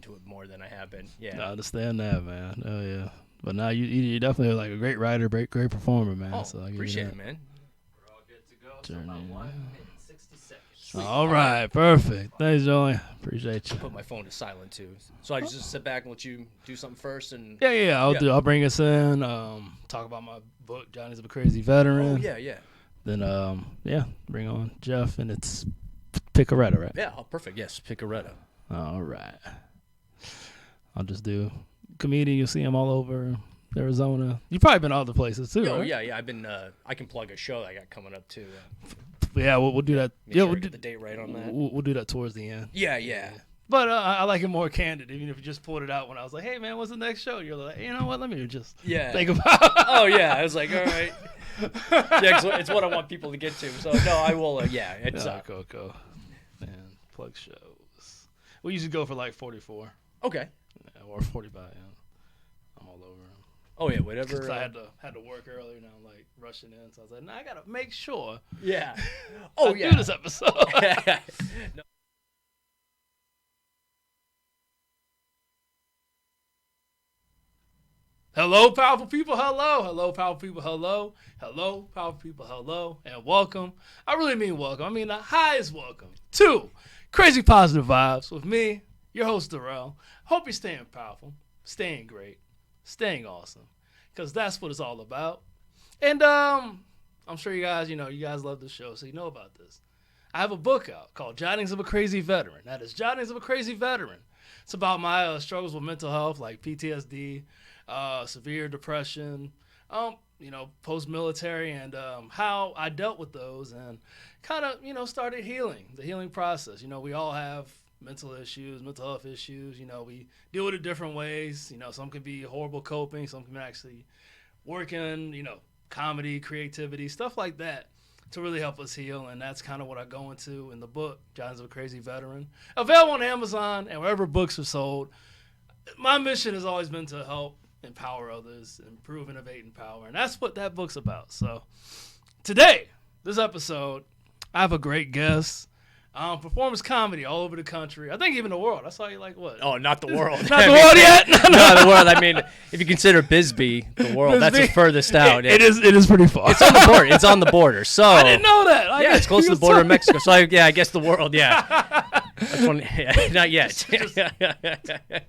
into it more than I have been. Yeah. I understand that, man. Oh yeah. But now you definitely like a great writer, great performer, man. Oh, so I appreciate it, man. We're all good to go. So about 1 minute and 60 seconds. Sweet. All right, perfect. Thanks, Joey. Appreciate you. Put my phone to silent too, so I just sit back and let you do something first. And Yeah. I'll bring us in. Talk about my book, Johnny's a Crazy Veteran. Oh yeah. Then bring on Jeff, and it's Picaretta, right? Yeah, perfect. Yes, Picaretta. All right. I'll just do comedian. You'll see him all over Arizona. You've probably been other places too, Oh right? yeah. I've been. I can plug a show I got coming up too. Yeah, we'll do that. Make Yeah, sure we'll I do get the date right on that. We'll do that towards the end. Yeah. But I like it more candid. Even if you just pulled it out when I was like, "Hey man, what's the next show?" You're like, "You know what? Let me just think about." Oh yeah, I was like, all right. Yeah, 'cause it's what I want people to get to. So no, I will. Yeah, it's Cool. Man, plug shows. We usually go for like 44. okay. Yeah, or 45. Yeah. I'm all over them. Oh yeah, whatever. Because I had to work earlier. Now I'm like rushing in, so I was like, "Nah, I gotta make sure." Yeah. Oh I yeah. do this episode. No. Hello, powerful people. Hello, powerful people. Hello, powerful people. Hello, and welcome. I really mean welcome. I mean the highest welcome to Crazy Positive Vibes with me, your host, Durrell. Hope you're staying powerful, staying great, staying awesome, because that's what it's all about. And I'm sure you guys love the show, so you know about this. I have a book out called Jottings of a Crazy Veteran. That is Jottings of a Crazy Veteran. It's about my struggles with mental health, like PTSD, severe depression, post-military, and how I dealt with those and kind of, started the healing process. We all have mental health issues. We deal with it different ways. Some can be horrible coping. Some can actually work in, comedy, creativity, stuff like that to really help us heal. And that's kind of what I go into in the book, John's a Crazy Veteran. Available on Amazon and wherever books are sold. My mission has always been to help empower others, improve, innovate, empower. And that's what that book's about. So today, this episode, I have a great guest. Performs comedy all over the country. I think even the world. I saw you like what? Oh, not the world. Not the world yet? No, the world. I mean, if you consider Bisbee the world, that's the furthest out. It is pretty far. It's on the border. It's on the border. So I didn't know that. Yeah, it's close to the border of Mexico. So I guess the world. Yeah. That's one, not yet.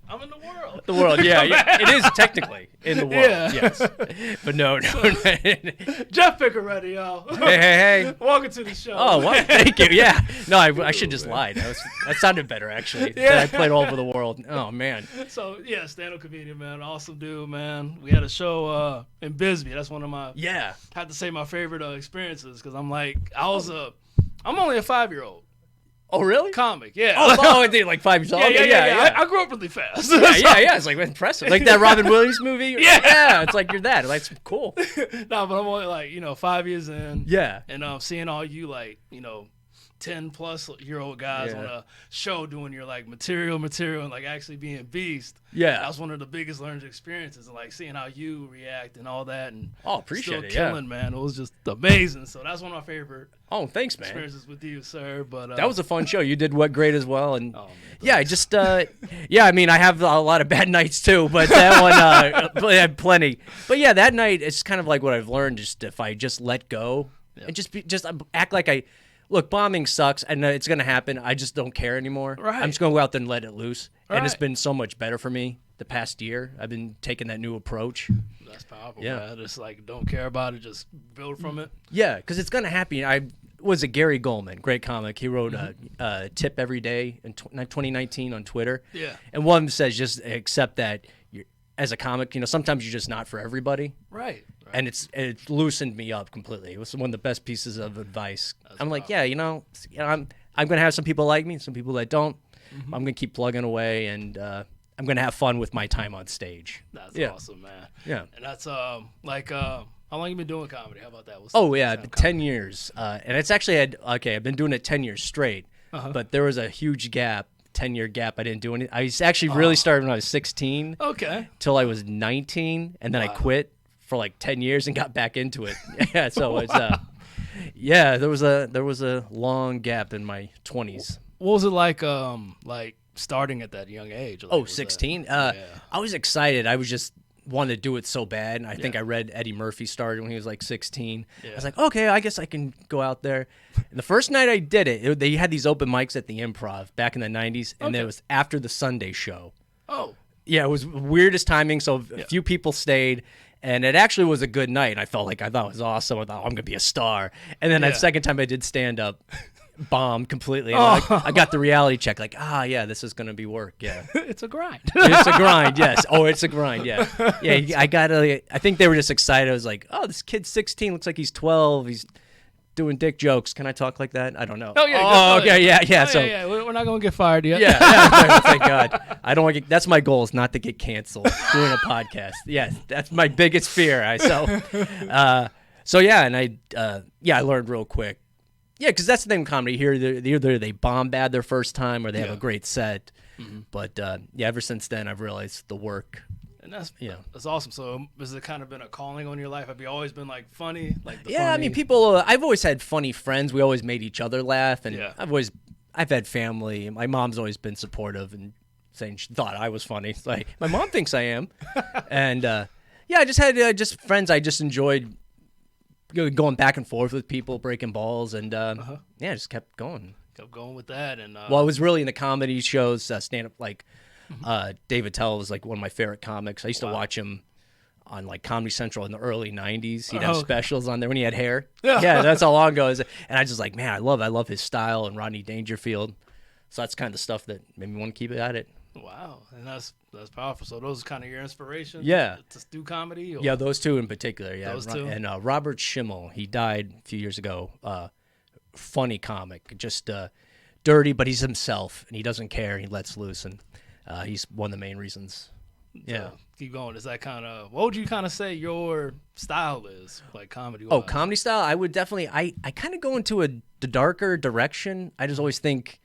I'm in the world. The world, yeah. It is technically in the world, yes. But no. Jeff Picaretta, y'all. Hey. Welcome to the show. Oh, well, thank you. Yeah. No, I should just lie. That sounded better, actually. Yeah. I played all over the world. Oh, man. So, yeah, stand-up comedian, man. Awesome dude, man. We had a show in Bisbee. That's one of my, I have to say, my favorite experiences because I'm only a 5-year-old. Oh, really? Comic, yeah. Oh, indeed, like 5 years old. Yeah. I grew up really fast. Yeah. It's like impressive. Like that Robin Williams movie. Yeah. It's like you're that. That's cool. No, but I'm only 5 years in. Yeah. And seeing all you 10-plus-year-old guys on a show doing your material and actually being beast. Yeah. That was one of the biggest learning experiences, and seeing how you react and all that, and appreciate it. Killing, man. It was just amazing. So that's one of my favorite. Oh, thanks, man. Experiences with you, sir. But that was a fun show. You did great as well, and man, I mean, I have a lot of bad nights too, but that one, I had plenty. But yeah, that night it's kind of like what I've learned. Just if I just let go and just act like look, bombing sucks, and it's gonna happen. I just don't care anymore. Right. I'm just gonna go out there and let it loose, and it's Right. been so much better for me the past year. I've been taking that new approach. That's powerful. Yeah, man. Just don't care about it, just build from it. Yeah, because it's gonna happen. Was it Gary Goldman, great comic? He wrote a tip every day in 2019 on Twitter. Yeah. And one says just accept that as a comic, sometimes you're just not for everybody. Right. And it loosened me up completely. It was one of the best pieces of advice. That's I'm like, powerful. I'm gonna have some people like me, some people that don't. Mm-hmm. I'm gonna keep plugging away, and I'm gonna have fun with my time on stage. That's awesome, man. Yeah. And that's how long you been doing comedy? How about that? 10 years. And it's actually I've been doing it 10 years straight, but there was a huge gap. 10-year gap. I didn't do anything. I actually really started when I was 16. Okay. Till I was 19, and then I quit for 10 years and got back into it. Yeah, so it's there was a long gap in my 20s. What was it like starting at that young age? Like, Oh, was that- 16? Yeah. I was excited. I was just wanted to do it so bad. And I think I read Eddie Murphy started when he was like 16. I was like, okay, I guess I can go out there. And the first night I did they had these open mics at the Improv back in the 90s, and it was after the Sunday show. Oh. Yeah, it was weirdest timing, so a few people stayed. And it actually was a good night. And I thought it was awesome. I thought, I'm going to be a star. And then that second time I did stand up, bombed completely. And I got the reality check, like, yeah, this is going to be work. Yeah. It's a grind. It's a grind, yes. Oh, it's a grind, yeah. Yeah, I think they were just excited. I was like, oh, this kid's 16, looks like he's 12. He's doing dick jokes. Can I talk like that? I don't know. Oh, yeah. Oh, okay, yeah. Oh, yeah. We're not going to get fired yet. Yeah, thank God. I don't want to get, that's my goal, is not to get canceled doing a podcast. Yeah, that's my biggest fear. And I learned real quick. Yeah, because that's the thing with comedy here. Either they bomb bad their first time or they have a great set. Mm-hmm. But ever since then, I've realized the work. And that's awesome. So has it kind of been a calling on your life? Have you always been like funny? I mean, people. I've always had funny friends. We always made each other laugh, and I've had family. My mom's always been supportive and saying she thought I was funny. It's like, my mom thinks I am, and I just had just friends. I just enjoyed going back and forth with people, breaking balls, and just kept going. Kept going with that, and I was really into comedy shows, stand up like. David Tell was like one of my favorite comics. I used to watch him on like Comedy Central in the early 90s. He'd have specials on there when he had hair. Yeah, that's how long ago it was. And I just like, man, I love his style, and Rodney Dangerfield. So that's kind of the stuff that made me want to keep at it. Wow, and that's powerful. So those are kind of your inspirations? Yeah. To do comedy? Or? Yeah, those two in particular. Yeah, those two? And Robert Schimmel, he died a few years ago. Funny comic, just dirty, but he's himself, and he doesn't care. He lets loose, and he's one of the main reasons. Yeah. Keep going. Is that kind of, what would you kind of say your style is, like comedy? Oh, comedy style? I would definitely, I kind of go into the darker direction. I just always think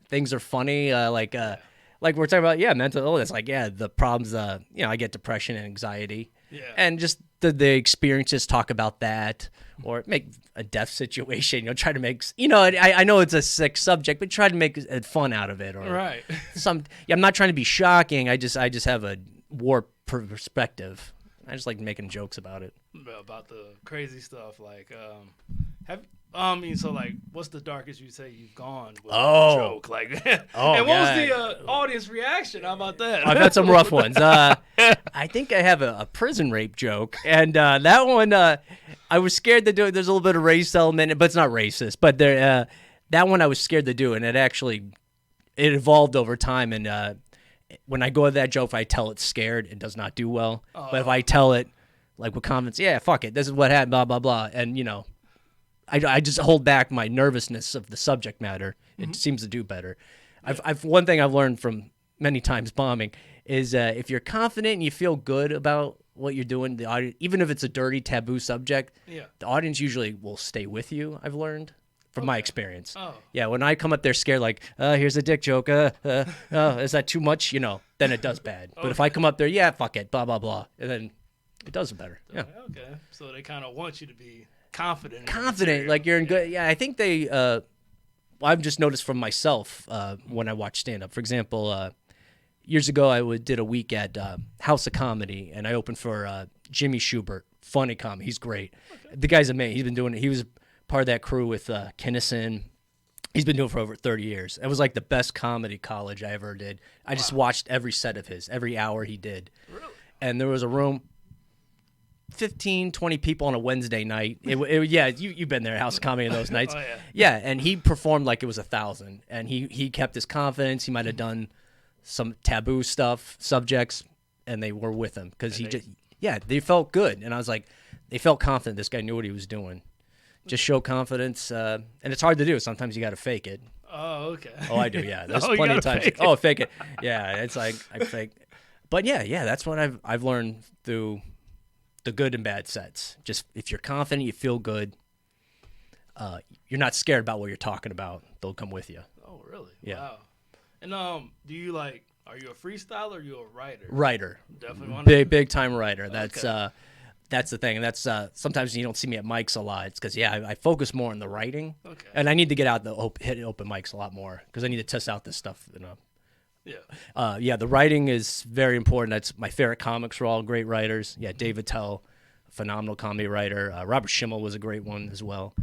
things are funny. Like we're talking about, mental illness. Like, the problems, I get depression and anxiety. Yeah. And just the experiences, talk about that, or make a death situation, try to make, I know it's a sick subject, but try to make fun out of it. Or right. I'm not trying to be shocking. I just have a warped perspective. I just like making jokes about it. About the crazy stuff. Like, so like, what's the darkest you say you've gone with a joke? Like, and what was the audience reaction? How about that? I've had some rough ones. I think I have a prison rape joke, and that one I was scared to do it. There's a little bit of race element, but it's not racist. But that one I was scared to do, and it evolved over time. And when I go to that joke, if I tell it scared, it does not do well. But if I tell it like with confidence, fuck it, this is what happened, blah blah blah, and I just hold back my nervousness of the subject matter. It seems to do better. I've one thing I've learned from many times bombing is if you're confident and you feel good about what you're doing, the audience, even if it's a dirty, taboo subject, the audience usually will stay with you. I've learned from my experience. Yeah, when I come up there scared, like, here's a dick joke, is that too much? Then it does bad. But if I come up there, fuck it, blah blah blah, and then it does it better. Yeah. Okay. So they kind of want you to be confident, like you're in good. Yeah, I think they. I've just noticed from myself when I watch stand up. For example, years ago I did a week at House of Comedy, and I opened for Jimmy Schubert. Funny comedy, he's great. Okay. The guy's amazing. He's been doing it. He was part of that crew with Kinnison. He's been doing it for over 30 years. It was like the best comedy college I ever did. I just watched every set of his, every hour he did. Really? And there was a room. 15, 20 people on a Wednesday night. You've been there, House of Comedy in those nights. And he performed like it was 1,000. And he kept his confidence. He might have done some taboo subjects, and they were with him because they felt good. And I was like, they felt confident. This guy knew what he was doing. Just show confidence, and it's hard to do. Sometimes you got to fake it. Oh, okay. Oh, I do. Yeah, there's plenty of times. Fake it. Yeah, it's like I fake. But that's what I've learned through the good and bad sets. Just if you're confident, you feel good, you're not scared about what you're talking about, they'll come with you. Oh, really? Yeah. Wow. And are you a freestyler or are you a writer? Writer. Definitely one. Big time writer. That's the thing. And that's sometimes you don't see me at mics a lot. It's because I focus more on the writing. Okay. And I need to get out hit open mics a lot more because I need to test out this stuff Yeah. The writing is very important. That's my favorite comics were all great writers. Yeah, David Tell, phenomenal comedy writer. Robert Schimmel was a great one as well.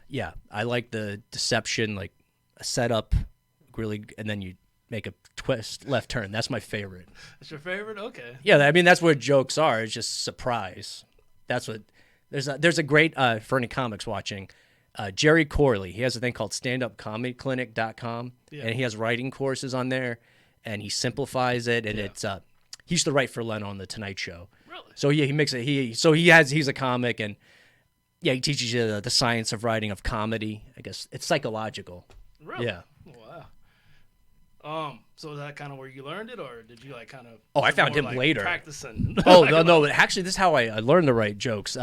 Yeah, I like the deception, like a setup, really, and then you make a twist, left turn. That's my favorite. That's your favorite? Okay. Yeah, I mean that's what jokes are. It's just surprise. That's what. There's a great for any comics watching. Jerry Corley, he has a thing called standupcomedyclinic.com, and he has writing courses on there, and he simplifies it, and it's he used to write for Leno on the Tonight Show. Really? So yeah, he makes it. He's a comic, and yeah, he teaches you the science of writing of comedy. I guess it's psychological. Really? Yeah. Wow. So is that kind of where you learned it, or did you like kind of? Oh, I found him like later. Practicing. Oh no! Actually, this is how I learned to write jokes.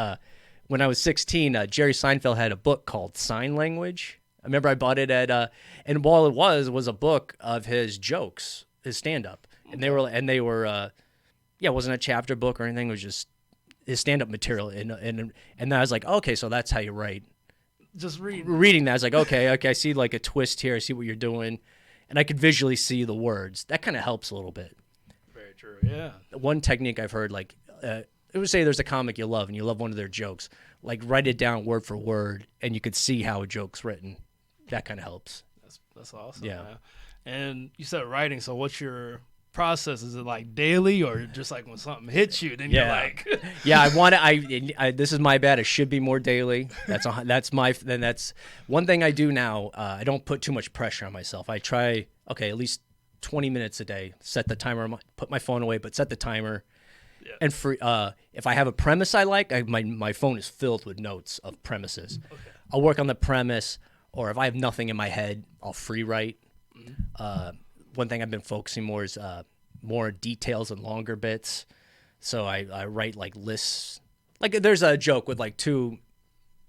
When I was 16, Jerry Seinfeld had a book called Sign Language. I remember I bought it at, and while it was a book of his jokes, his stand-up, and they were, it wasn't a chapter book or anything. It was just his stand-up material, and then I was like, okay, so that's how you write. Just reading that, I was like, okay, I see like a twist here. I see what you're doing, and I could visually see the words. That kind of helps a little bit. Very true. Yeah. One technique I've heard, like. It would say there's a comic you love and you love one of their jokes, like write it down word for word and you could see how a joke's written. That kind of helps. That's awesome. Yeah. Man. And you said writing, so what's your process? Is it like daily or just like when something hits you, then you're like yeah, I this is my bad. It should be more daily. That's one thing I do now. I don't put too much pressure on myself. I try at least 20 minutes a day. Set the timer, put my phone away, but set the timer. Yeah. And if I have a premise I like, my phone is filled with notes of premises. Okay. I'll work on the premise, or if I have nothing in my head, I'll free write. One thing I've been focusing more is more details and longer bits. So I write like lists. Like there's a joke with like two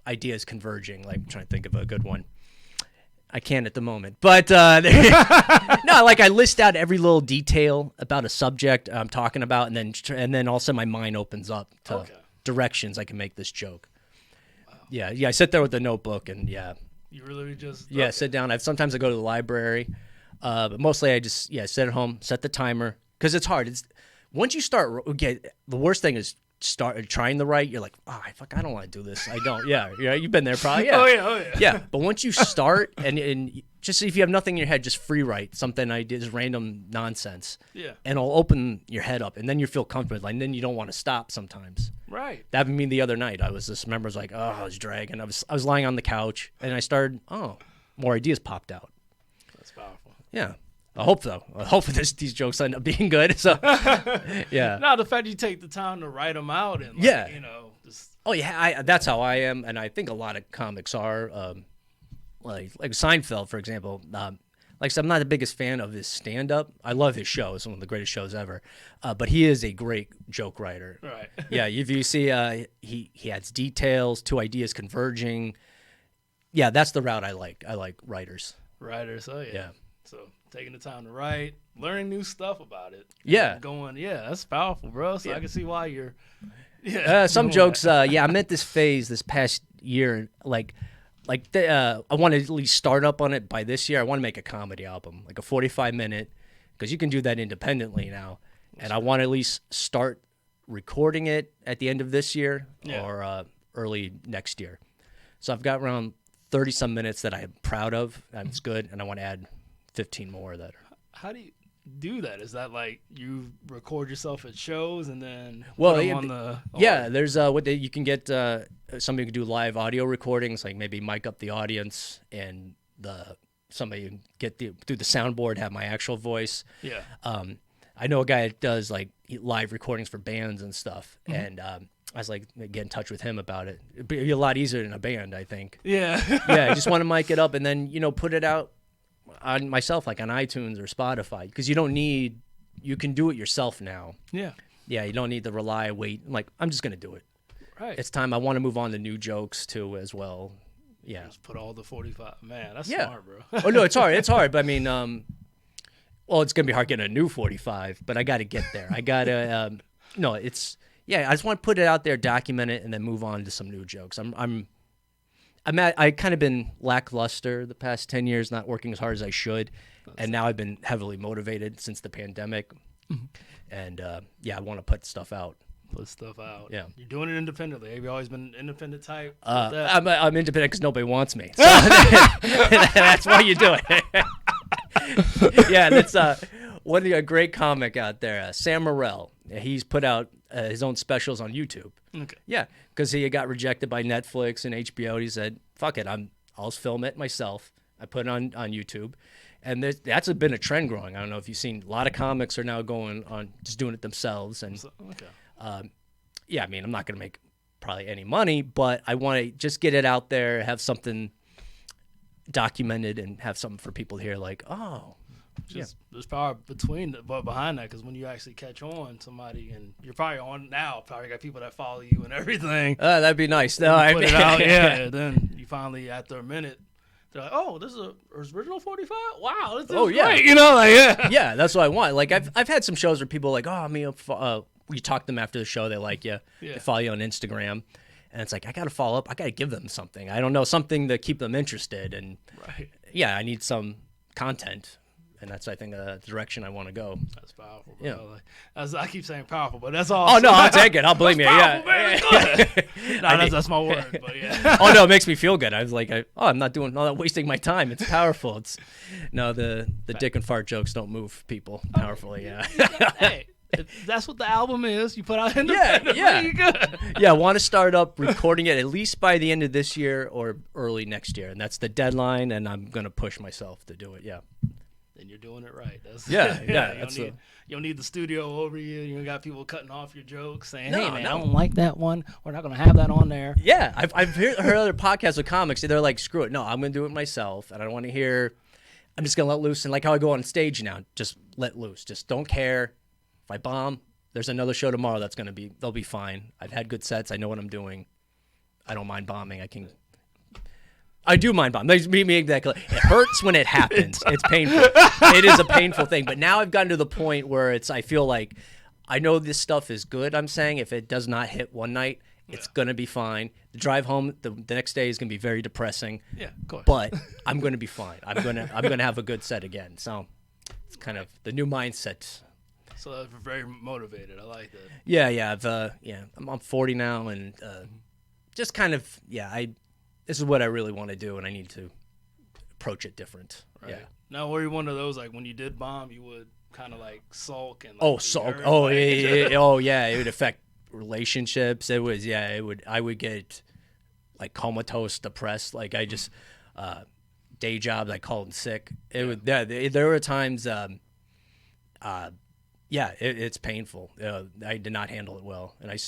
ideas converging. Like I'm trying to think of a good one. I can't at the moment, but no, like I list out every little detail about a subject I'm talking about, and then all of a sudden my mind opens up to directions I can make this joke. Wow. Yeah, I sit there with the notebook and you really just sit down. Sometimes I go to the library, but mostly I just sit at home, set the timer because it's hard. It's once you start. The worst thing is start trying to write, you're like, I don't want to do this. I don't. Yeah, you've been there probably. Yeah. Oh yeah. Yeah, but once you start and just if you have nothing in your head, just free write something ideas, random nonsense. Yeah. And it'll open your head up, and then you feel comfortable, and then you don't want to stop sometimes. Right. That happened to me the other night. I was like, I was dragging. I was lying on the couch, and I started. More ideas popped out. That's powerful. Yeah. I hope so. I hope these jokes end up being good. So, yeah. No, the fact you take the time to write them out and just. Oh yeah, that's how I am, and I think a lot of comics are. Like Seinfeld, for example. Like I said, I'm not the biggest fan of his stand-up. I love his show; it's one of the greatest shows ever. But he is a great joke writer. Right. Yeah, if you see, he adds details, two ideas converging. Yeah, that's the route I like. I like writers. Writers, oh yeah. Yeah. So taking the time to write, learning new stuff about it. Yeah. That's powerful, bro. So I can see why you're. Yeah. Some jokes. I'm at this phase this past year, I want to at least start up on it by this year. I want to make a comedy album, like a 45-minute, because you can do that independently now. And I want to at least start recording it at the end of this year or early next year. So I've got around 30-some minutes that I'm proud of. That's good, and I want to add 15 more that are. How do you do that? Is that like you record yourself at shows and then put them on the? Yeah, there's you can get somebody who can do live audio recordings, like maybe mic up the audience and somebody get do the soundboard, have my actual voice. Yeah. I know a guy that does like live recordings for bands and stuff, and I was like, get in touch with him about it. It'd be a lot easier than a band, I think. Yeah. Yeah, I just want to mic it up and then put it out on myself, like on iTunes or Spotify, because you can do it yourself now. Yeah. Yeah, you don't need to wait. I'm like, I'm just gonna do it. Right. It's time. I want to move on to new jokes too, as well. Yeah. Just put all the 45. Man, that's smart, bro. Oh no, it's hard. It's hard, but I mean, well, it's gonna be hard getting a new 45, but I got to get there. I gotta. No, it's. Yeah, I just want to put it out there, document it, and then move on to some new jokes. I kind of been lackluster the past 10 years, not working as hard as I should. And now I've been heavily motivated since the pandemic. And I want to put stuff out. Put stuff out. Yeah. You're doing it independently. Have you always been an independent type? I'm independent because nobody wants me. So that's why you do it. Yeah, that's a great comic out there, Sam Morrell. He's put out his own specials on YouTube. Okay. Yeah, because he got rejected by Netflix and HBO. He said, "Fuck it, I'll film it myself." I put it on YouTube, and that's been a trend growing. I don't know if you've seen. A lot of comics are now going on just doing it themselves, and I mean, I'm not gonna make probably any money, but I want to just get it out there, have something documented, and have something for people to hear. Like, oh. There's power behind that, because when you actually catch on somebody, and you're probably on now, probably got people that follow you and everything. That'd be nice. No, I put mean, it out, and then you finally, after a minute, they're like, "Oh, this is a original 45. Wow, this is great." You know, like yeah, that's what I want. Like I've had some shows where people are like, "Oh, I mean, you talk to them after the show, they like you, they follow you on Instagram." And it's like, I got to follow up. I got to give them something. I don't know, something to keep them interested. And I need some content. And that's, I think, the direction I want to go. That's powerful, bro. Yeah. Like, I keep saying powerful, but that's all. Oh, no, I'll take it. I'll blame you. Powerful, Yeah. Man, that's my word, but yeah. Oh, no, it makes me feel good. I was like, I'm not wasting my time. It's powerful. The dick and fart jokes don't move people powerfully. Yeah. Hey, that's what the album is. You put out independently. Yeah. You good. Yeah, I want to start up recording it at least by the end of this year or early next year. And that's the deadline, and I'm going to push myself to do it. Yeah. Then you're doing it right. That's, You don't need the studio over you. You got people cutting off your jokes, saying, "Hey, man, I don't like that one. We're not going to have that on there." Yeah, I've heard other podcasts with comics. They're like, "Screw it. No, I'm going to do it myself, and I don't want to hear. I'm just going to let loose." And like how I go on stage now, just let loose. Just don't care if I bomb. There's another show tomorrow they'll be fine. I've had good sets. I know what I'm doing. I don't mind bombing. I do mind bomb. It hurts when it happens. It's painful. It is a painful thing. But now I've gotten to the point where I feel like I know this stuff is good. I'm saying if it does not hit one night, it's gonna be fine. The drive home the next day is gonna be very depressing. Yeah, of course. But I'm gonna be fine. I'm gonna have a good set again. So it's kind of the new mindset. So that's very motivated. I like that. Yeah. I'm 40 now, and just kind of this is what I really want to do, and I need to approach it different. Right. Yeah. Now, were you one of those, like, when you did bomb, you would kind of, like, sulk and, sulk. Oh, yeah. It would affect relationships. It was, I would get, like, comatose, depressed. Like, I just, day jobs, I called sick. There were times, it's painful. I did not handle it well. And I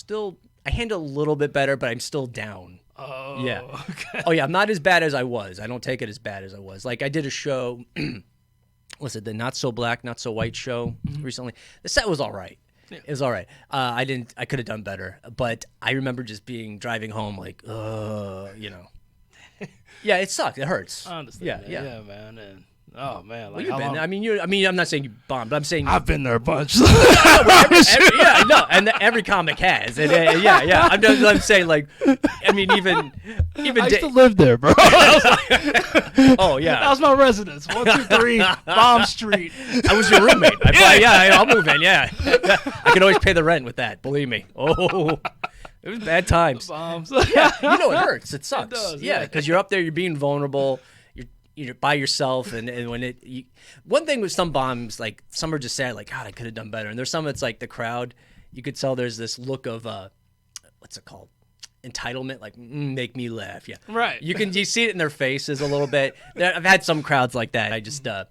handle a little bit better, but I'm still down. Oh, yeah. Okay. Oh, yeah, I'm not as bad as I was. I don't take it as bad as I was. Like, I did a show, the Not So Black, Not So White show recently. The set was all right. Yeah. It was all right. I could have done better. But I remember just driving home like, Yeah, it sucked. It hurts. I understand. Yeah, man. And, oh, man. Like, you've been. I mean, I'm not saying you bombed, but I'm saying I've been there a bunch. every comic has. And, I'm saying, like, I mean, even I used to live there, bro. Oh yeah, that was my residence. 123 Bomb Street. I was your roommate. I'll move in. Yeah, I can always pay the rent with that. Believe me. Oh. It was bad times. Bombs. Yeah, it hurts. It sucks. It does, yeah, because you're up there, you're being vulnerable. You're by yourself, and when one thing with some bombs, like some are just sad, like God, I could have done better. And there's some that's like the crowd. You could tell there's this look of what's it called? Entitlement, like make me laugh. Yeah, right. You see it in their faces a little bit. I've had some crowds like that. I just that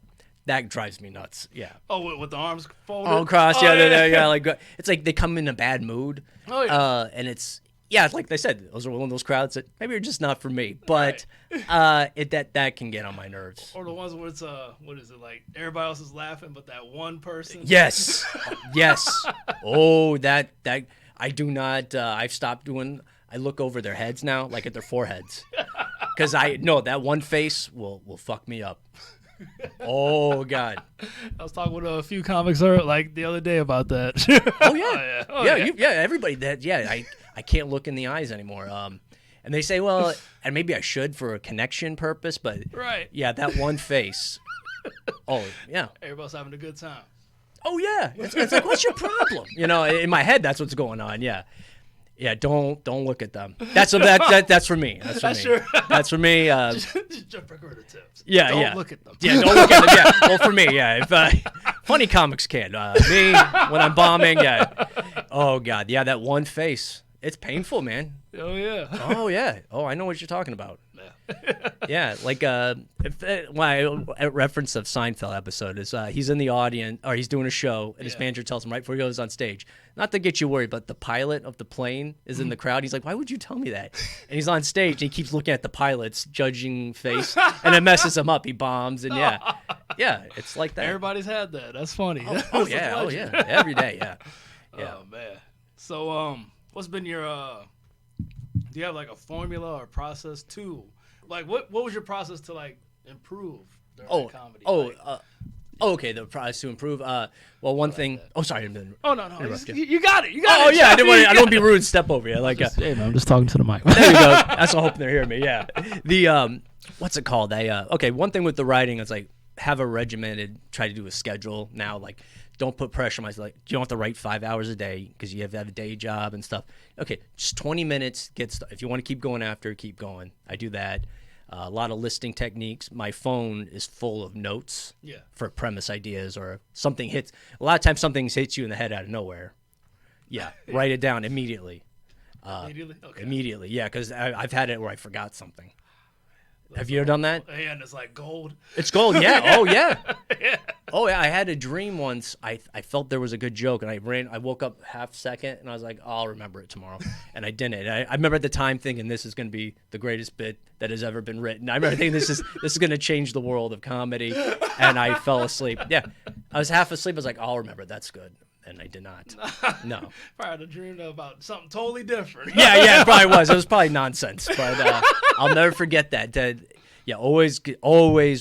drives me nuts. Yeah. Oh, with the arms folded. All across. Yeah. Like it's like they come in a bad mood. Oh yeah. And it's like they said, those are one of those crowds that maybe are just not for me. But that can get on my nerves. Or the ones where it's what is it, like everybody else is laughing, but that one person. Yes. Yes. Oh, that I do not. I've stopped doing. I look over their heads now, like at their foreheads, because I know that one face will fuck me up. Oh God! I was talking with a few comics like the other day about that. Oh yeah, everybody. I can't look in the eyes anymore. And And they say, well, and maybe I should for a connection purpose, but Right. yeah, that one face. Oh, yeah. Everybody's having a good time. Oh, yeah. It's like, what's your problem? You know, in my head, that's what's going on. Yeah. Yeah, don't look at them. That's for me. That's for me. That's for me. Just jump right over the tips. Yeah, don't yeah. look at them. Yeah, don't look at them. Yeah, well, for me, yeah. If funny comics kid, me when I'm bombing, yeah. Oh God, yeah, that one face. It's painful, man. Oh yeah. Oh yeah. Oh, I know what you're talking about. Yeah. Yeah, like my reference of Seinfeld episode is he's in the audience or he's doing a show and his manager tells him right before he goes on stage, not to get you worried, but the pilot of the plane is in the crowd. He's like, why would you tell me that? And he's on stage and he keeps looking at the pilot's judging face and it messes him up. He bombs and yeah, it's like that. Everybody's had that. That's funny. Oh yeah, every day, yeah. Oh man. So what's been your do you have like a formula or process to like what was your process to like improve during comedy? Okay, the process to improve. Well, one thing. Oh, sorry, I didn't. Oh no, interrupt you. you got it. You got it. Oh yeah, I don't want to be rude and step over you. Like, hey man, I'm just talking to the mic. there you go. That's what I'm hoping they're hearing me. Yeah. The what's it called? Okay, one thing with the writing is like have a regimented. Try to do a schedule now. Like, don't put pressure on myself. Like, you don't have to write 5 hours a day because you have to have a day job and stuff. Okay, just 20 minutes. If you want to keep going after, keep going. I do that. A lot of listing techniques. My phone is full of notes for premise ideas or something hits. A lot of times something hits you in the head out of nowhere. Yeah, write it down immediately. Immediately? Okay. Immediately, yeah, because I've had it where I forgot something. Have you ever done that? Yeah, and it's like gold. It's gold, yeah. Oh, yeah. Oh, yeah. I had a dream once. I felt there was a good joke, and I woke up half second, and I was like, oh, I'll remember it tomorrow. And I didn't. I remember at the time thinking this is going to be the greatest bit that has ever been written. I remember thinking this is going to change the world of comedy, and I fell asleep. Yeah. I was half asleep. I was like, I'll remember it. That's good. And I did not. No. Probably had a dream about something totally different. Yeah, it probably was. It was probably nonsense, but I'll never forget that. Yeah, always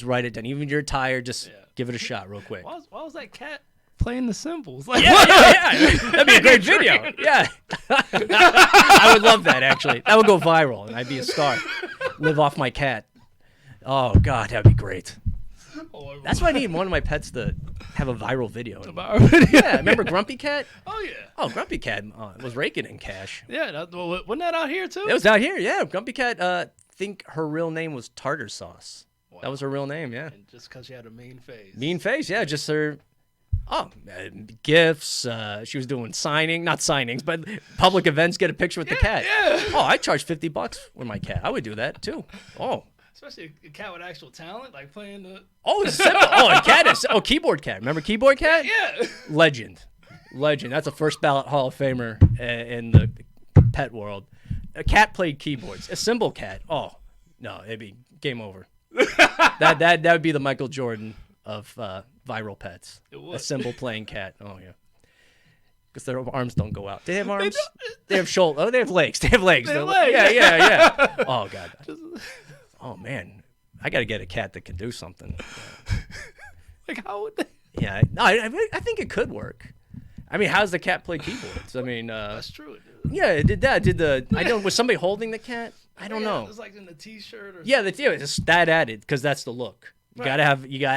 write it down. Even if you're tired, just give it a shot real quick. Why was that cat playing the cymbals? Like, yeah. That'd be a great video. Yeah. I would love that, actually. That would go viral, and I'd be a star. Live off my cat. Oh, God, that'd be great. That's why I need one of my pets to have a viral video. Yeah, remember Grumpy Cat? Oh, yeah. Oh, Grumpy Cat was raking in cash. Yeah, wasn't that out here, too? It was out here, yeah. Grumpy Cat, I think her real name was Tartar Sauce. Wow. That was her real name, yeah. And just because she had a mean face. Mean face, yeah. Just her, gifts. She was doing not signings, but public events, get a picture with the cat. Yeah. Oh, I charge $50 with my cat. I would do that, too. Oh. Especially a cat with actual talent, like playing the... Oh, it's simple. A cat is... Oh, Keyboard Cat. Remember Keyboard Cat? Yeah. Legend. That's a first ballot Hall of Famer in the pet world. A cat played keyboards. A cymbal cat. Oh, no, it'd be game over. that would be the Michael Jordan of viral pets. It would. A cymbal playing cat. Oh, yeah. Because their arms don't go out. They have arms? They have shoulders. Oh, they have legs. They have legs. Yeah. Oh, God. Oh, man. I got to get a cat that can do something. Like, how would they? Yeah. No, I think it could work. I mean, how's the cat play keyboards? I mean, that's true. Yeah, it did that. I don't. Was somebody holding the cat? I don't know. It was like in the T-shirt or. Yeah, it's that added because that's the look. You gotta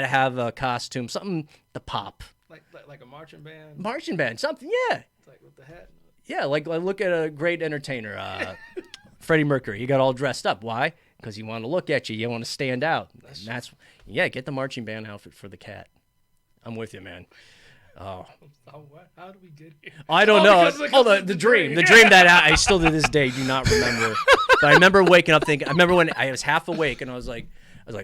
have a costume, something to pop. Like a marching band. Marching band, something. Yeah. It's like with the hat. Yeah, like look at a great entertainer, Freddie Mercury. He got all dressed up. Why? Because you want to look at you. You want to stand out. That's get the marching band outfit for the cat. I'm with you, man. Oh. How do we get here? I don't know. The dream. The dream that I still to this day do not remember. But I remember waking up thinking, I remember when I was half awake and I was like,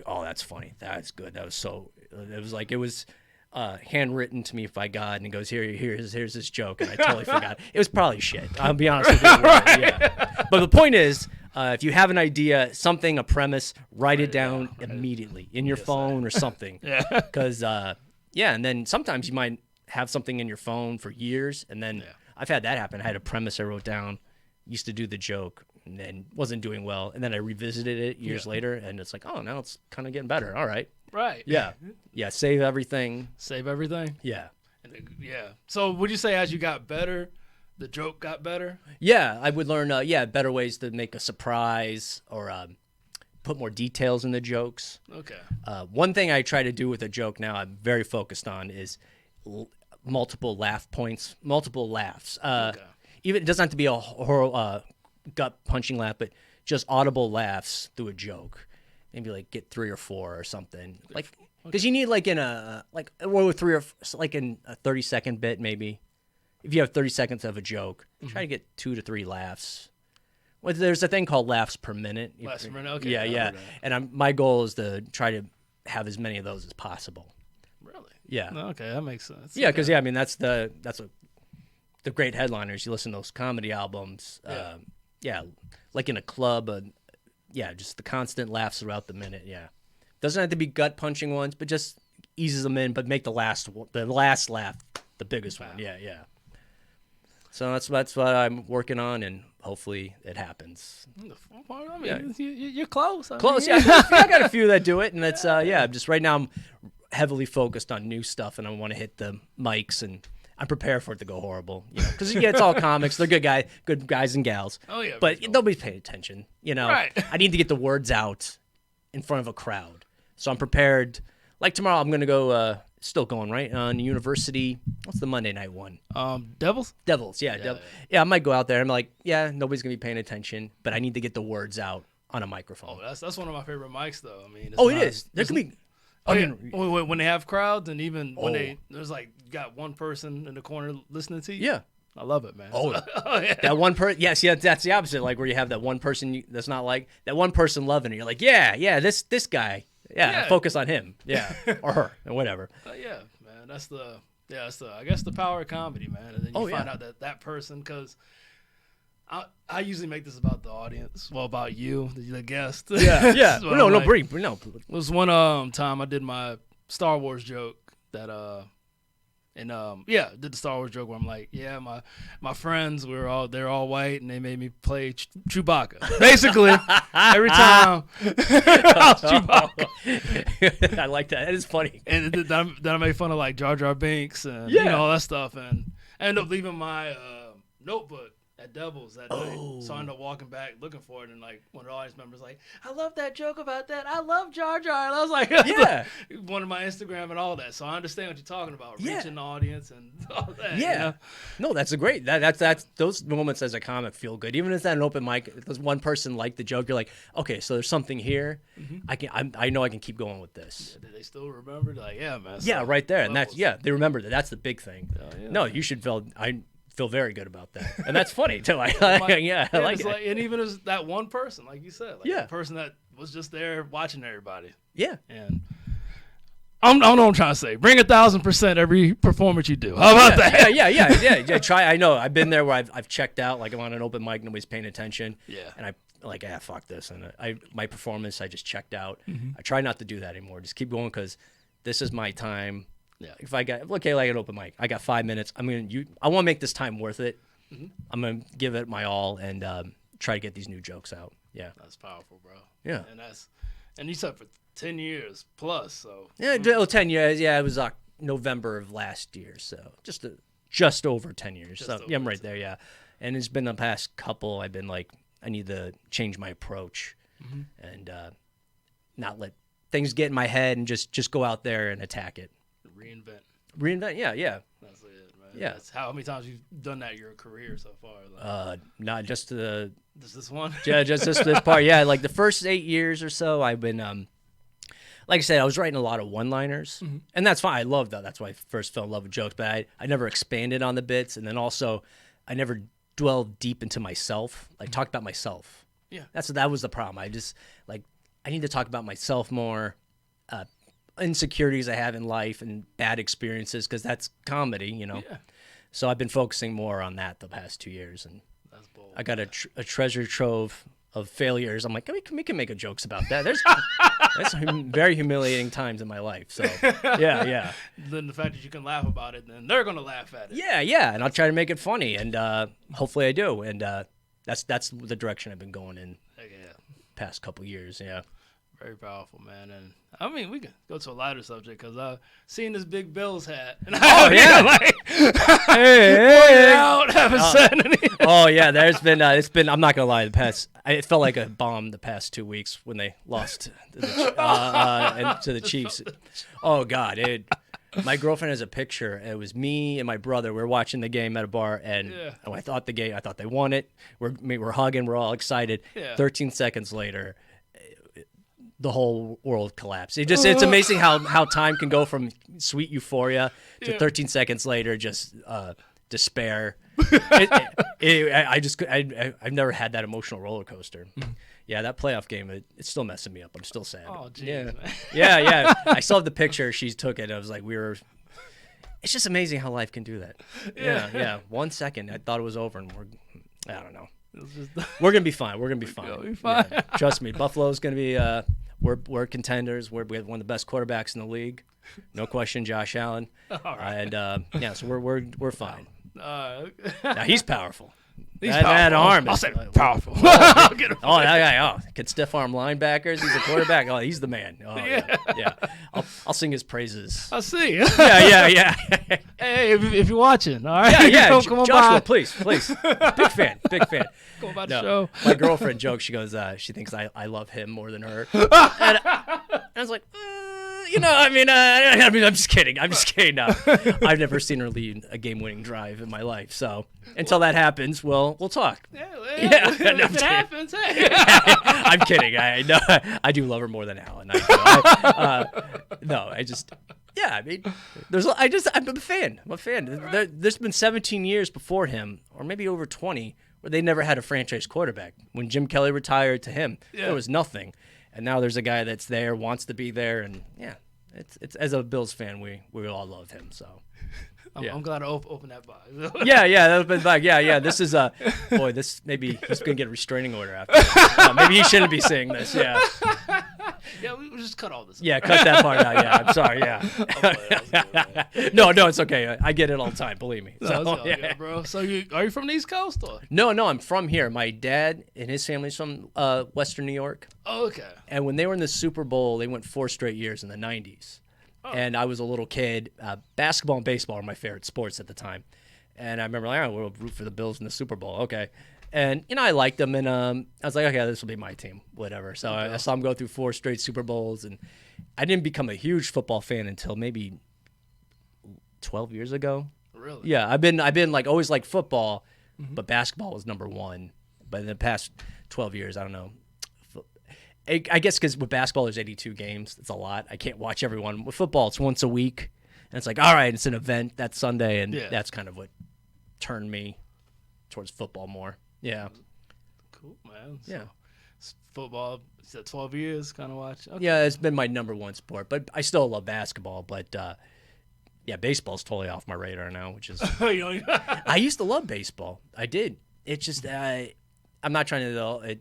oh, that's funny. That's good. That was so, it was handwritten to me by God. And he goes, here's this joke. And I totally forgot. It was probably shit. I'll be honest with you. Right. Yeah. But the point is, if you have an idea, a premise, write it down immediately in your phone or something. Yeah. Because, and then sometimes you might have something in your phone for years, and then I've had that happen. I had a premise I wrote down, used to do the joke, and then wasn't doing well, and then I revisited it years later, and it's like, oh, now it's kind of getting better. All right. Right. Yeah. Yeah, save everything. Save everything? Yeah. Yeah. So would you say as you got better, the joke got better? Yeah, I would learn. Better ways to make a surprise or put more details in the jokes. Okay. One thing I try to do with a joke now, I'm very focused on is multiple laugh points, multiple laughs. Okay. Even it doesn't have to be a horror, gut punching laugh, but just audible laughs through a joke. Maybe like get 3 or 4 or something. Like because you need like in a or 3 or like in a 30-second bit maybe. If you have 30 seconds of a joke, try to get 2 to 3 laughs. Well, there's a thing called laughs per minute. Laughs per minute, okay. Yeah. And my goal is to try to have as many of those as possible. Really? Yeah. Okay, that makes sense. Yeah, because I mean that's the great headliners. You listen to those comedy albums. Like in a club. Just the constant laughs throughout the minute. Yeah, doesn't have to be gut punching ones, but just eases them in. But make the last laugh the biggest one. Yeah. So that's what I'm working on, and hopefully it happens. I mean, you're close. Close, yeah. I got a few that do it, and it's I'm just right now I'm heavily focused on new stuff, and I want to hit the mics, and I'm prepared for it to go horrible, because it's all comics. They're good guys and gals. Oh yeah, but nobody's paying attention. Right. I need to get the words out in front of a crowd, so I'm prepared. Like tomorrow, I'm gonna go. Still going right on University. What's the Monday night one? Devils. Yeah. I might go out there. I'm like, nobody's gonna be paying attention, but I need to get the words out on a microphone. Oh, that's one of my favorite mics, though. I mean, it is. There could be. When they have crowds, and even when there's like you got one person in the corner listening to you. Yeah. I love it, man. Oh, yeah. That one person. Yes, that's the opposite. Like where you have that one person that's not like that one person loving it. You're like, this guy. Yeah, focus on him. Yeah, or her, or whatever. Yeah, man. That's I guess the power of comedy, man. And then you find out that person, because I usually make this about the audience. Well, about you, the guest. Yeah. So No. It was one time I did my Star Wars joke that did the Star Wars joke where I'm like, my friends they're all white and they made me play Chewbacca. Basically, every time I was Chewbacca. I like that. It is funny. And then I made fun of like Jar Jar Binks and all that stuff, and I ended up leaving my notebook at Devils that day. So I ended up walking back looking for it, and like one of the audience members like, I love that joke about that. I love Jar Jar. And I was like, one of my Instagram and all that. So I understand what you're talking about, reaching the audience and all that. Yeah. You know? No, that's a great. That's those moments as a comic feel good. Even if it's at an open mic, if there's one person liked the joke, you're like, okay, so there's something here. I know I can keep going with this. Yeah, did they still remember? Like, yeah, man. Yeah, right there, and they remember that. That's the big thing. Yeah. No, you should feel. I feel very good about that, and that's funny too. I like it. And even as that one person, like you said, the person that was just there watching everybody. Yeah, and I don't know what I'm trying to say. Bring 1,000% every performance you do. How about that? Yeah. Try. I know. I've been there where I've checked out. Like I'm on an open mic, nobody's paying attention. Yeah. And fuck this. And my performance, I just checked out. I try not to do that anymore. Just keep going because this is my time. Yeah. If I got like an open mic, I got 5 minutes. I want to make this time worth it. I'm gonna give it my all and try to get these new jokes out. Yeah. That's powerful, bro. Yeah. And you said for 10 years plus. So 10 years. Yeah, it was November of last year, so just over 10 years. I'm right there. Yeah, and it's been the past couple. I've been like, I need to change my approach and not let things get in my head and just go out there and attack it. Reinvent. Yeah. That's it, man. Yeah. That's how many times you've done that in your career so far? Not just this one. Yeah, just this part. Yeah, like the first 8 years or so, I've been like I said, I was writing a lot of one-liners, and that's fine. I love that. That's why I first fell in love with jokes. But I never expanded on the bits, and then also I never dwelled deep into myself, like talk about myself. Yeah, that was the problem. I just I need to talk about myself more. Insecurities I have in life and bad experiences, because that's comedy, Yeah. So I've been focusing more on that the past 2 years, and that's bold. I got a treasure trove of failures. I'm like, we can make jokes about that. There's very humiliating times in my life. So yeah. Then the fact that you can laugh about it, then they're gonna laugh at it. Yeah, and I'll try to make it funny, and hopefully I do. And that's the direction I've been going in. Past couple years. Yeah. Very powerful, man. And I mean, we can go to a lighter subject because I've seen this big Bills hat. And hey. out. haven't said anything. Oh yeah, there's been it's been. I'm not gonna lie. It felt like a bomb the past 2 weeks when they lost to the Chiefs. Oh God, my girlfriend has a picture. It was me and my brother. We were watching the game at a bar, and I thought they won it. We're hugging. We're all excited. Yeah. 13 seconds later, the whole world collapsed. It's amazing how time can go from sweet euphoria to 13 seconds later, just despair. I've never had that emotional roller coaster. Yeah, that playoff game, it's still messing me up. I'm still sad. Oh, jeez, yeah. man. Yeah. I saw the picture. She took it. I was like, it's just amazing how life can do that. Yeah. 1 second, I thought it was over, and I don't know. We're going to be fine. We're going to be fine. We'll be fine. Yeah, trust me. Buffalo's going to be, we're contenders. We have one of the best quarterbacks in the league. No question, Josh Allen. All right. And, so we're fine. Okay. Now, he's powerful. He's that powerful. arm I'll is say powerful. I'll get him. Oh, that guy! Can stiff arm linebackers. He's a quarterback. Oh, he's the man. Oh, yeah. I'll sing his praises. I see. Yeah. Hey, if you're watching, all right. Yeah. Come on Joshua, by. please. Big fan. Come on by the No, show. my girlfriend jokes. She goes, she thinks I love him more than her. And I was like, I'm just kidding. No. I've never seen her lead a game-winning drive in my life. So until that happens, we'll talk. Yeah, No, I'm if it kidding. happens, hey. I'm kidding. I do love her more than Alan. I'm a fan. There's been 17 years before him, or maybe over 20, where they never had a franchise quarterback. When Jim Kelly retired to him, there was nothing. And now there's a guy that's there, wants to be there, and it's as a Bills fan, we all love him. So, I'm glad I opened that box. that was back. Yeah. This is maybe he's gonna get a restraining order after this. Maybe he shouldn't be saying this. Yeah. Yeah, we'll just cut all this. Yeah, cut that part out. Yeah, I'm sorry. Yeah. No, it's okay. I get it all the time. Believe me. No, it's all good, bro. So are you from the East Coast or? No, I'm from here. My dad and his family's from Western New York. Oh, okay. And when they were in the Super Bowl, they went 4 straight years in the 90s. Oh. And I was a little kid. Basketball and baseball were my favorite sports at the time. And I remember, we'll root for the Bills in the Super Bowl. Okay. And, I liked them. And I was like, okay, this will be my team, whatever. So I saw them go through 4 straight Super Bowls. And I didn't become a huge football fan until maybe 12 years ago. Really? Yeah, I've been like always like football, but basketball was number one. But in the past 12 years, I don't know. I guess because with basketball, there's 82 games. It's a lot. I can't watch everyone. With football, it's once a week. And it's like, all right, it's an event. That's Sunday. And that's kind of what turned me towards football more. Yeah. Cool, man. Yeah. So, football, you said 12 years, kind of watch? Okay. Yeah, it's been my number one sport. But I still love basketball. But, baseball's totally off my radar now, which is... I used to love baseball. I did. It's just, I'm not trying to...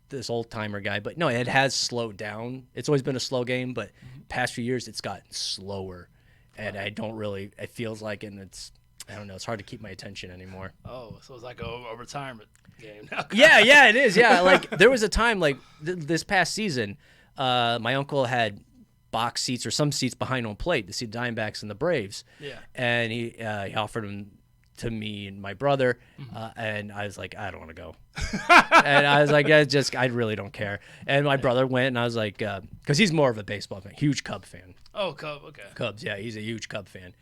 this old-timer guy, but no, it has slowed down. It's always been a slow game, but past few years it's gotten slower, and I don't really, it feels like, and it's, I don't know, it's hard to keep my attention anymore. Oh, so it's like a retirement game now. Yeah, it is. Yeah, like there was a time, like this past season, my uncle had box seats or some seats behind home plate to see the Diamondbacks and the Braves. Yeah. And he offered them to me and my brother, and I was like, I don't want to go. And I was like, I really don't care. And my brother went, and I was like, because he's more of a baseball fan, huge Cub fan. Oh, okay. Cubs, yeah, he's a huge Cub fan.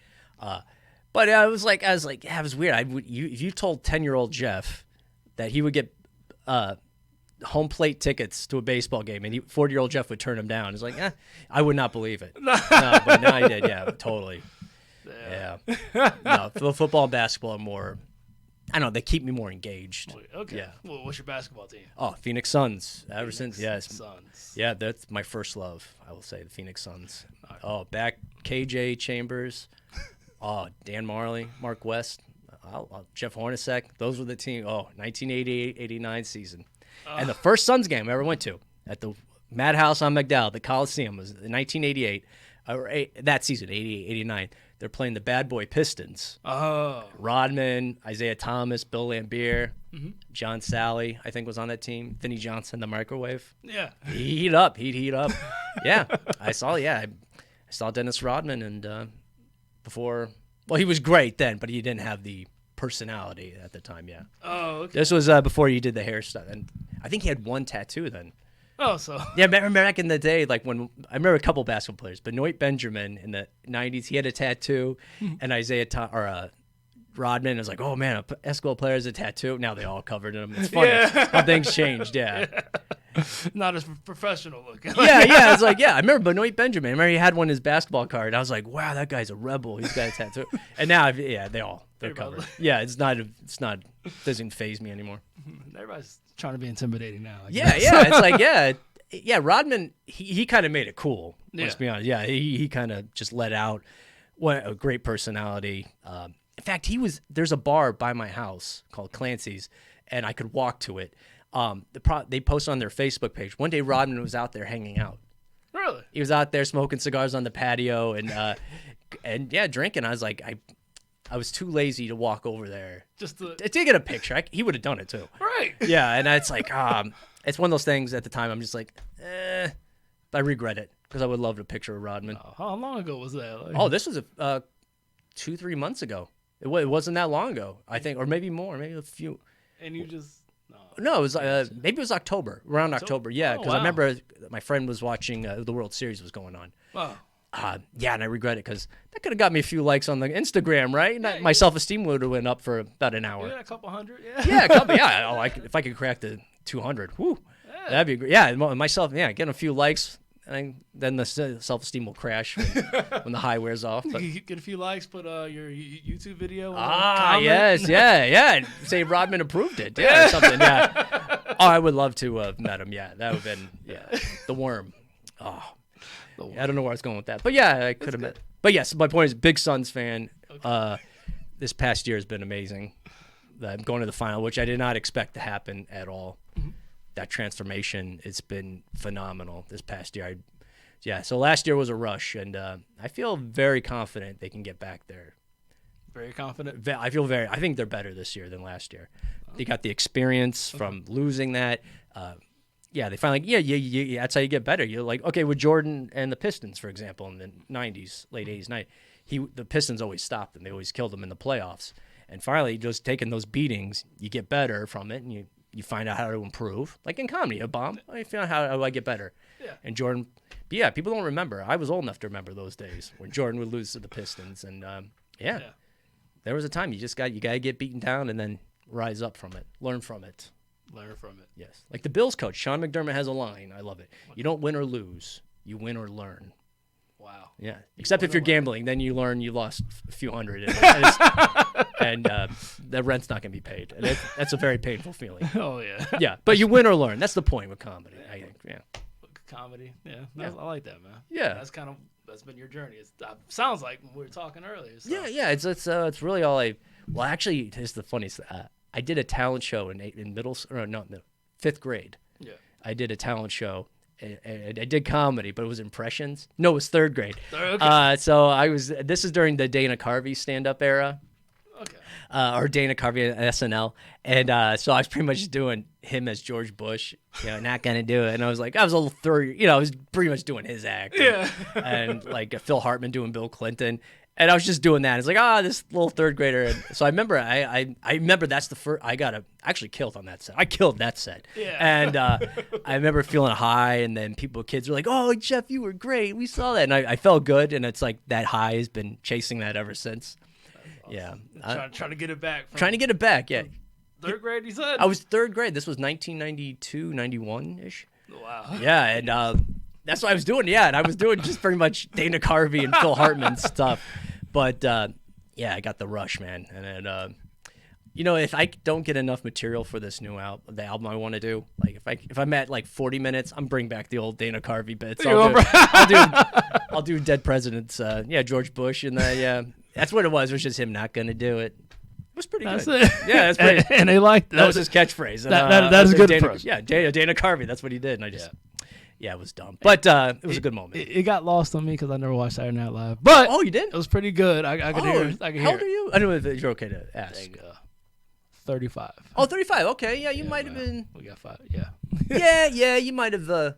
But I was like, yeah, it was weird. If you told 10-year-old Jeff that he would get home plate tickets to a baseball game, and 40-year-old Jeff would turn him down, he's like, I would not believe it. No, but now I did, yeah, totally. Yeah. No, football and basketball are more, I don't know, they keep me more engaged. Okay. Yeah. Well, what's your basketball team? Oh, Phoenix Suns. Ever since, yes. Suns. Yeah, that's my first love, I will say, the Phoenix Suns. Oh, back KJ Chambers. Oh, Dan Marley, Mark West, Jeff Hornacek. Those were the team. Oh, 1988-89 season. And the first Suns game I ever went to at the Madhouse on McDowell, the Coliseum, was in 1988. That season, 88-89. They're playing the Bad Boy Pistons. Oh. Rodman, Isaiah Thomas, Bill Laimbeer, John Sally, I think was on that team. Vinnie Johnson, the microwave. Yeah. He'd heat up. Yeah. I saw Dennis Rodman, and before, well, he was great then, but he didn't have the personality at the time. Yeah. Oh, okay. This was before you did the hairstyle, and I think he had one tattoo then. Oh, so. Yeah, remember back in the day, like when I remember a couple basketball players, Benoit Benjamin in the '90s, he had a tattoo, and Rodman was like, "Oh man, a basketball player has a tattoo." Now they all covered him. It's funny how things changed. Yeah. Not as professional looking. Yeah. It's like, I remember Benoit Benjamin. I remember he had one in his basketball card. I was like, wow, that guy's a rebel. He's got a tattoo. And now, they're covered. Yeah, it's not doesn't faze me anymore. Everybody's trying to be intimidating now. It's like, Rodman, he kind of made it cool. Let's be honest. Yeah, he kind of just let out. What a great personality. In fact, there's a bar by my house called Clancy's, and I could walk to it. They posted on their Facebook page. One day, Rodman was out there hanging out. Really? He was out there smoking cigars on the patio and drinking. I was like, I was too lazy to walk over there Just to get a picture. He would have done it too. Right. Yeah, and it's like, it's one of those things. At the time, I'm just like, I regret it because I would love a picture of Rodman. Oh, how long ago was that? Oh, this was 2-3 months ago. It wasn't that long ago, I think, or maybe more, maybe a few. And you just. No, it was maybe it was October, around October. Yeah, because I remember my friend was watching the World Series was going on. Wow. And I regret it because that could have got me a few likes on the Instagram, right? My self-esteem would have went up for about an hour. Yeah, a couple hundred. Yeah. Yeah, a couple. Yeah, if I could crack the 200, whoo, that'd be great. Yeah, myself. Yeah, getting a few likes. And then the self-esteem will crash when the high wears off. But. You get a few likes, put your YouTube video. Yes, yeah. Say Rodman approved it, or something. Yeah. Oh, I would love to have met him. Yeah, that would have been the worm. Oh, I don't know where I was going with that, but yeah, I could have met. But yes, my point is, big Suns fan. Okay. This past year has been amazing. I'm going to the final, which I did not expect to happen at all. Mm-hmm. That transformation, it's been phenomenal this past year. So last year was a rush, and I feel very confident they can get back there. Very confident? I think they're better this year than last year. They got the experience from losing that. They finally, that's how you get better. You're like, okay, with Jordan and the Pistons, for example, in the 90s, late 80s, the Pistons always stopped them. They always killed them in the playoffs. And finally, just taking those beatings, you get better from it, and you find out how to improve. Like in comedy, a bomb, I find out how do I get better. Yeah. And Jordan, people don't remember. I was old enough to remember those days when Jordan would lose to the Pistons. And, there was a time you got to get beaten down and then rise up from it. Learn from it. Yes. Like the Bills coach, Sean McDermott, has a line. I love it. You don't win or lose. You win or learn. Wow. Yeah. Except if you're gambling, then you learn you lost a few hundred. And the rent's not going to be paid. And that's a very painful feeling. Oh, yeah. Yeah. But you win or learn. That's the point with comedy, I think. Yeah. Comedy. Yeah. I like that, man. Yeah. That's been your journey. It sounds like when we were talking earlier. So. Yeah. It's really all actually, it's the funniest. I did a talent show in fifth grade. Yeah. I did a talent show. I did comedy, but it was impressions. No, it was third grade. Okay. This is during the Dana Carvey stand-up era. Okay. Or Dana Carvey at SNL. And so I was pretty much doing him as George Bush, not going to do it. And I was like, I was a little third, I was pretty much doing his act. Yeah. And like Phil Hartman doing Bill Clinton. And I was just doing that. It's like, this little third grader. And so I remember, I remember that's the first, I actually killed on that set. I killed that set. Yeah. And I remember feeling high, and then kids were like, oh, Jeff, you were great. We saw that. And I felt good. And it's like that high has been chasing that ever since. Awesome. Yeah. Trying to get it back. Trying to get it back, yeah. Third grade, you said? I was third grade. This was 1992, 91-ish. Wow. Yeah, and that's what I was doing, and I was doing just pretty much Dana Carvey and Phil Hartman stuff. But, I got the rush, man. And then, if I don't get enough material for this new album, the album I want to do, like if I'm at like 40 minutes, I'm bring back the old Dana Carvey bits. I'll do Dead Presidents, George Bush, and that's what it was. It was just him not going to do it. It was pretty good. It. Yeah, that's pretty. And they liked that. That was his catchphrase. That is good Dana, for us. Yeah, Dana Carvey. That's what he did, and I just. Yeah, it was dumb, but it was a good moment. It got lost on me because I never watched Saturday Night Live. But you did? It was pretty good. I could hear it. How old are you? I know if you're okay to ask. 35. Oh, 35. Okay, yeah, you might have been. We got 5. Yeah. yeah, you might have. So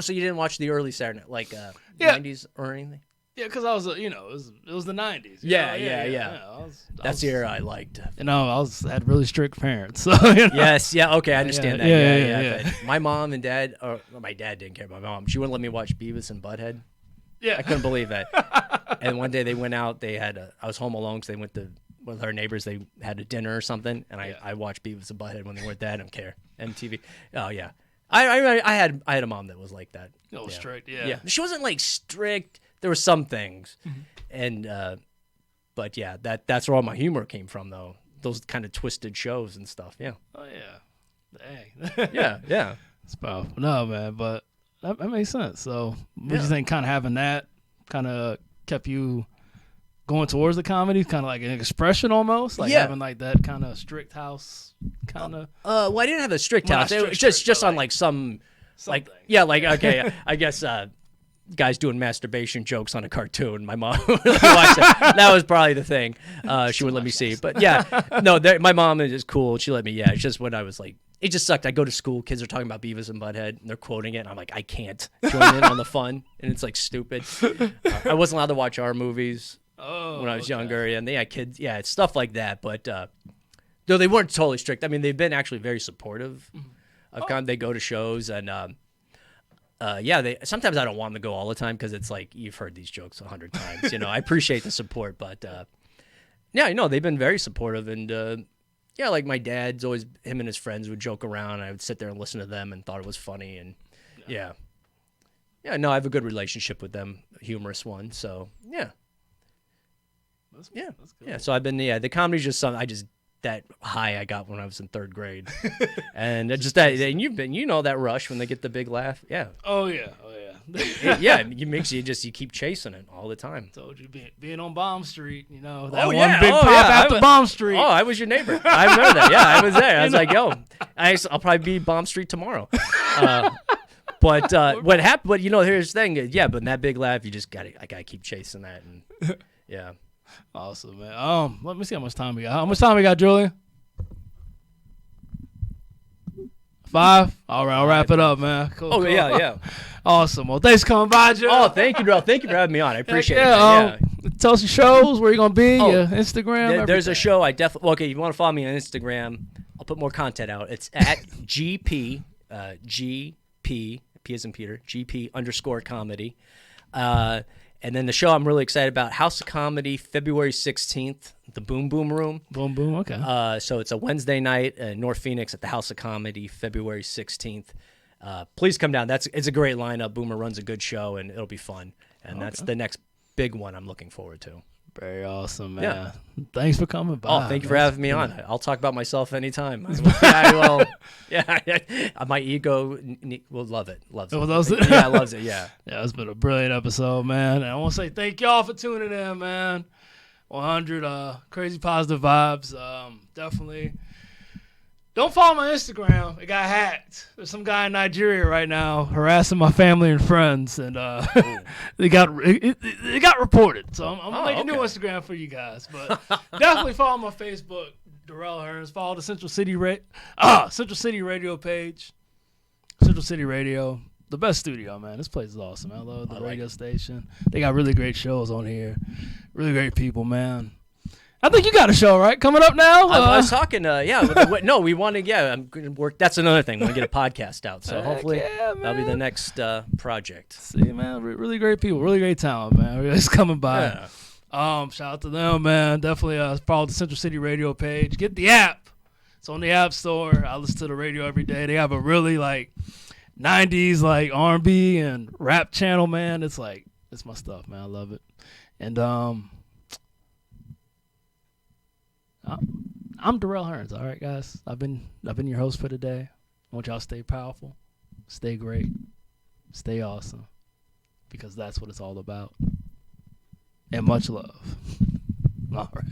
you didn't watch the early Saturday Night, like 90s or anything? Yeah, because I was, it was the 90s. Yeah. That's the era I liked. I had really strict parents. So, Yes, yeah, okay, I understand that. Yeah. But my mom and dad, or my dad didn't care about my mom. She wouldn't let me watch Beavis and Butthead. Yeah. I couldn't believe that. And one day they went out. I was home alone because they went with our neighbors. They had a dinner or something, and I watched Beavis and Butthead when they weren't there. I don't care. MTV. Oh yeah. I had a mom that was like that. Strict. Yeah. Yeah. She wasn't like strict. There were some things, and but yeah, that's where all my humor came from, though. Those kind of twisted shows and stuff. Yeah. Oh yeah. Dang. Yeah. It's powerful. No, man, but that makes sense. So, what do you think? Kind of having that kind of kept you going towards the comedy, kind of like an expression almost, like having like that kind of strict house kind of. Well, I didn't have a strict Well, house. not It was strict, just but on like some something. okay. I guess guys doing masturbation jokes on a cartoon. My mom would watch that. That was probably the thing. She wouldn't let me see. But yeah, no, my mom is just cool. She let me. Yeah, it's just when I was like, it just sucked. I go to school, kids are talking about Beavis and Butthead, and they're quoting it, and I'm like, I can't join in on the fun, and it's like stupid. I wasn't allowed to watch our movies when I was younger, and they had kids. Yeah, it's stuff like that. But though they weren't totally strict. I mean, they've been actually very supportive. They go to shows, and sometimes I don't want them to go all the time because it's like you've heard these jokes 100 times. I appreciate the support, but they've been very supportive, and like my dad's always, him and his friends would joke around. And I would sit there and listen to them and thought it was funny, and I have a good relationship with them, a humorous one. So That's cool. yeah. So I've been the comedy's just something that high I got when I was in third grade, and just that, and that rush when they get the big laugh. Yeah. Oh yeah. It makes you keep chasing it all the time. Told you being on Bomb Street, that Oh, one yeah. big Oh, pop yeah. after Bomb Street. Oh, I was your neighbor. I remember that. Yeah, I was there. I was like, yo, I'll probably be Bomb Street tomorrow. But what happened? But here's the thing. Yeah, but in that big laugh, you just I gotta keep chasing that, and yeah. Awesome, man. Let me see how much time we got. How much time we got, Julian? 5? All right, I'll wrap it up, man. Cool. Oh, yeah. Awesome. Well, thanks for coming by, Joe. Oh, thank you, Durrell. Thank you for having me on. I appreciate it. Yeah. Tell us your shows, where you're going to be, your Instagram. There's a show I definitely. Okay, if you want to follow me on Instagram, I'll put more content out. It's at GP, P as in Peter, GP_comedy. And then the show I'm really excited about, House of Comedy, February 16th, the Boom Boom Room. Boom Boom, okay. So it's a Wednesday night in North Phoenix at the House of Comedy, February 16th. Please come down. It's a great lineup. Boomer runs a good show, and it'll be fun. And that's the next big one I'm looking forward to. Very awesome, man. Yeah. Thanks for coming by. Oh, thank you for having me on. I'll talk about myself anytime. I will. Yeah, my ego will love it. Loves it. Loves it? Yeah, loves it. Yeah. Yeah, it's been a brilliant episode, man. And I want to say thank y'all for tuning in, man. 100 crazy positive vibes. Definitely. Don't follow my Instagram. It got hacked. There's some guy in Nigeria right now harassing my family and friends, and it got reported. So I'm gonna make a new Instagram for you guys. But definitely follow my Facebook, Durrell Hearns. Follow the Central City Radio page. Central City Radio, the best studio, man. This place is awesome. I love the radio station. They got really great shows on here. Really great people, man. I think you got a show, right? Coming up now? I was talking, no, we want to, I'm going to work. That's another thing. We want to get a podcast out. So hopefully that'll be the next project. See, man, really great people, really great talent, man. It's coming by. Yeah. Shout out to them, man. Definitely follow the Central City Radio page. Get the app. It's on the App Store. I listen to the radio every day. They have a really, 90s, R&B and rap channel, man. It's my stuff, man. I love it. And, I'm Durrell Hearns, all right, guys. I've been your host for today. I want y'all to stay powerful, stay great, stay awesome, because that's what it's all about. And much love. All right.